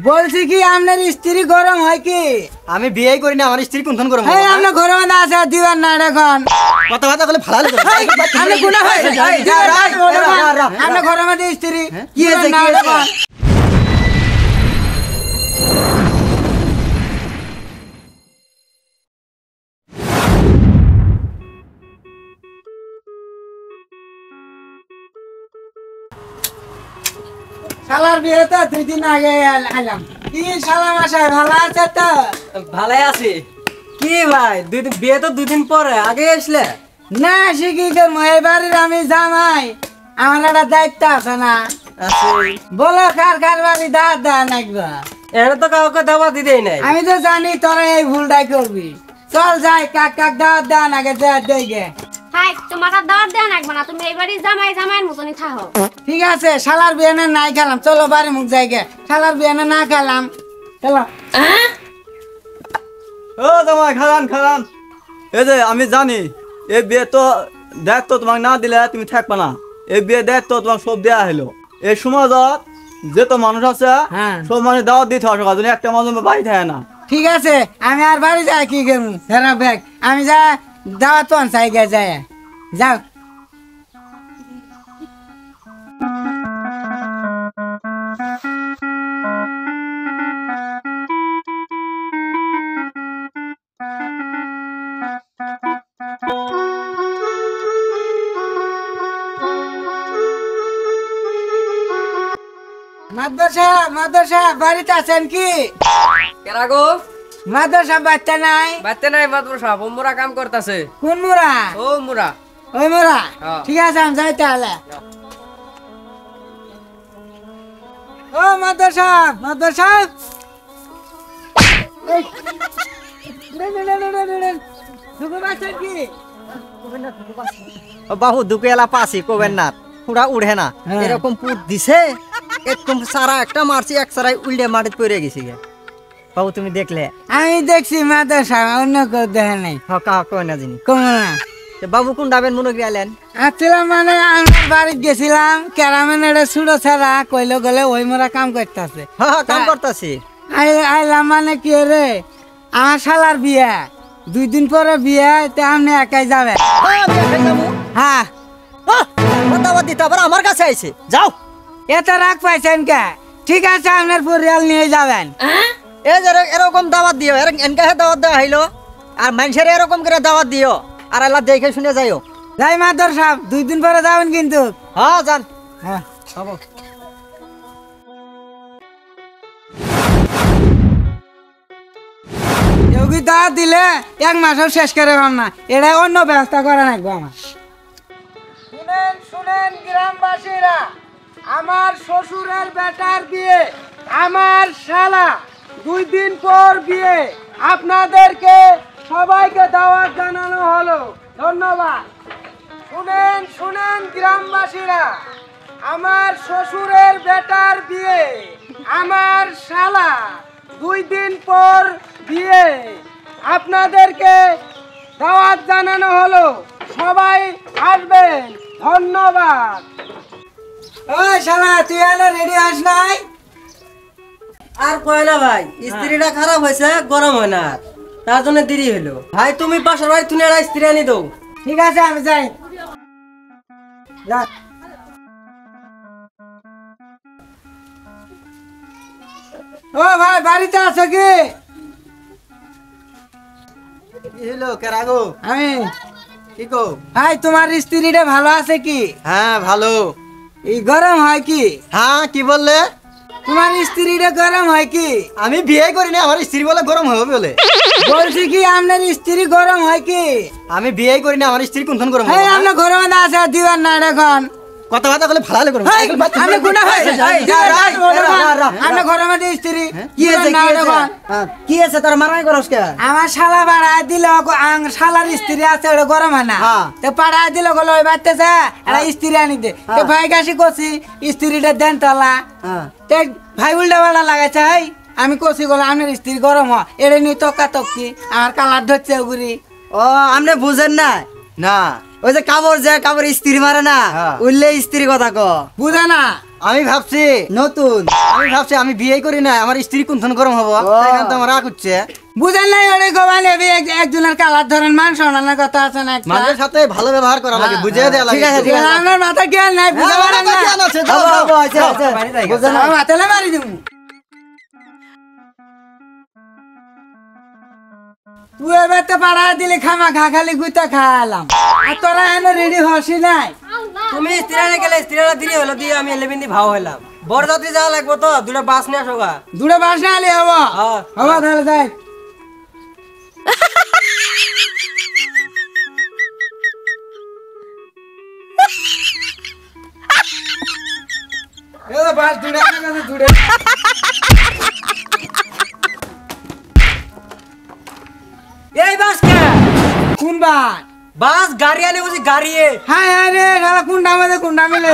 বলছি কি আপনার স্ত্রী গরম হয় কি? আমি বিয়ে করি না, আমার স্ত্রী কোনখান গরম এই আপনার গরম আছে দিবেন না এখন কথা কথা বলে ভালো লাগে। আপনি গুনাহ হয়েছে আপনার গরম আছে স্ত্রী কি হয়েছে কি হয়েছে? শালার বিয়ে তো 2 দিন আগে আলাম। কি শালা মশাই ভালো আছে তো? ভালোই আছি। কি ভাই বিয়ে তো 2 দিন পরে, আগে আসলে না শিখি করবো এই বাড়ির আমি জামাই, আমার একটা দায়িত্ব আছে না? বলো কার কার বাড়ি দাঁত দেওয়া নাকবা? এটা তো কাউকে দাওয়াত দিতেই নাই। আমি তো জানি তোরা এই ভুলটাই করবি। চল যাই কাক কাক দাঁত দেওয়া নাকি দেখে। হাই তোমার দাওয়াত দেন একবার না, তুমি এই বাড়ি জামাইয়ের মতনই থাকো। ঠিক আছে শালার বিয়ে না নাই খেলাম, চলো বাড়ি মুখ যাইগে। শালার বিয়ে না খেলাম চলো। ও জামাই খালান খালান, এই যে আমি জানি এই বিয়ে তো দায়িত্ব তোমাকে না দিলে তুমি থাকবে না। এই বিয়ে দায়িত্ব তোমাকে সব দেওয়া হলো। এই সমাজত যেত মানুষ আছে সব মানুষ দাওয়াত দিতে হবে, একটা মানুষ বাড়ি থাকে না। ঠিক আছে আমি আর বাড়ি যাই কি করবো ফেরা ব্যাগ আমি যা দাওয়াত তো চাই গে যায় যাও। মাদ্রাসা বাড়িতে আছেন কি? কেরা গো? মাদ্রাসা বাচ্চা নাই? বাচ্চা নাই মাদ্রাসা, মুরা কাম করতেছে। কোন মুরা? ও মুরা। ওই মুরা? ঠিক আছে আমি যাই তাহলে। ও মাদ্রাসা বাহু দুকেলা পাসি কবেন না, পুরা উড়ে না এরকম পুট দিছে, একদম সারা একটা মারছি, এক সারাই উল্টে মাটিতে পড়ে গেছি গে। বাবু তুমি দেখলে? আমি দেখছি মাদ্রাসা, অন্য কেউ দেখে নাই। কয় না জিনি কোন না বাবু কোন ডাবেন মনে গেলেন? আসছিলাম মানে আমি বাড়িতে গেছিলাম, ক্যারামেন এটা ছুড়ো ছাড়া কইলো গেলে ওই মোরা কাম করতেছে। কাম করতেছি আইলাম মানে কি রে আমার শালার বিয়ে, 2 দিন পরে বিয়ে, আপনি একাই যাবেন? হ্যাঁ দাওয়াত দিতে আবার আমার কাছে আইছে, যাও। এত রাগ পাইছেন কে? ঠিক আছে আপনার পরিয়াল নিয়ে যাবেন। এই যে এরকম দাওয়াত দিও, এনকাহে দাওয়াত দেওয়া হইলো, আর মানুষের এরকম করে দাওয়াত দিও, আর আল্লাহ দেখে শুনে যাইও। যাই মাদর সাহেব 2 দিন পরে যাবেন কিন্তু। হ্যাঁ যান। হ্যাঁ হবো। দাওয়াত দিলে 1 মাসও শেষ করে পাম না, এটা অন্য ব্যবস্থা করা লাগবে আমার। শুনেন গ্রামবাসীরা, আমার শ্বশুরের বেটার বিয়ে, আমার শালা 2 দিন পর বিয়ে, আপনাদেরকে সবাইকে দাওয়াত জানানো হলো। ধন্যবাদ। শুনেন গ্রামবাসীরা, আমার শ্বশুরের বেটার বিয়ে, আমার শালা 2 দিন পর বিয়ে, আপনাদেরকে দাওয়াত জানানো হলো, সবাই আসবেন। ধন্যবাদ। ওই শালা তুই এলে রেডি আস নাই? আর কয় না ভাই, স্ত্রীটা খারাপ হয়েছে, গরম হয় না, তার জন্য দেরি হলো। ভাই তুমি পাশের বাড়ি তুমি একটা স্ত্রী আনি দাও। ঠিক আছে আমি যাই। ও ভাই বাড়িতে আছো কি? কি হলো কেরা গো? আমি কি গো? ভাই তোমার স্ত্রীটা ভালো আছে কি? হ্যাঁ ভালো। এই গরম হয় কি? হ্যাঁ কি বললে? তোমার স্ত্রীটা গরম হয় কি? আমি বিয়ে করি না, আমার স্ত্রী বলে গরম হবে বলে। বলছি কি আপনার স্ত্রী গরম হয় কি? আমি বিয়ে করি না, আমার স্ত্রী কোনখান গরম এই হবে? আপনার গরম আছে দিবেন না এখন। কথা কথা বলে ভালো লাগে। আমি গুনাহ হয়েছে আপনার গরম আছে স্ত্রী কি হয়েছে কি আছে তার মারাই করস কে? আমার শালা বাড়ায় দিল, শালার স্ত্রী আছে ওটা গরম হয় না, তো পাড়ায় দিল গেল ওই বাড়তেছে একটা স্ত্রী আনি দে, তো ভাই কাশি করছি স্ত্রীটা দেন তলা, ভাই উল্টা পাল্টা লাগাইছে। আমি কষি গেল আপনার স্ত্রী গরম হয়, এটা নিয়ে তক্কা তক্কি আমার কালার ধরছে ওগুলি। ও আপনি বুঝেন না? না ওই যে কাপড় স্ত্রী মারে না, উল্লে স্ত্রী কথা ক বুঝে না। আমি ভাবছি নতুন আমি বিয়ে করি না, আমার স্ত্রী কোনখান গরম হবো, এখন তো আমার রাগ হচ্ছে। বুঝেন নাই ওরে গোবান এবি একজনের কালার ধরেন মান সম্মানের কথা আছে না একটা? মানুষের সাথে ভালো ব্যবহার করা লাগে, বুঝিয়ে দেওয়া লাগে। ঠিক আছে, ঠিক আছে। আমার মাথা জ্ঞান নাই, বুঝতে হ্যাঁ, পারেন আমার না। জ্ঞান আছে, যাও, যাও, যাও, বুঝেন না, আমার মাথালে মারি দিমু। তুই এবার তো পাড়া দিলে খামা খা খালি গুইতা খাওয়ালাম, আর তোরা এনে রেডি হসি নাই। তুমি স্ত্রীরা গেলে স্ত্রীরা দিদি হলো দিয়ে আমি এলেবিন ভাও হইলাম। বরযাত্রী যাওয়া লাগবো তো, দুটো বাস নিয়ে আসো গা। দুটো বাস না আলি হবো, হ্যাঁ। হবো তাহলে যাই। বাস দুটো দুটো এই বাস কে? কোন বাস? বাস গাড়ি আনে বুঝি গাড়ি। হ্যাঁ হ্যাঁ রে, শালা কোনটা আমাদের কোনটা মিলে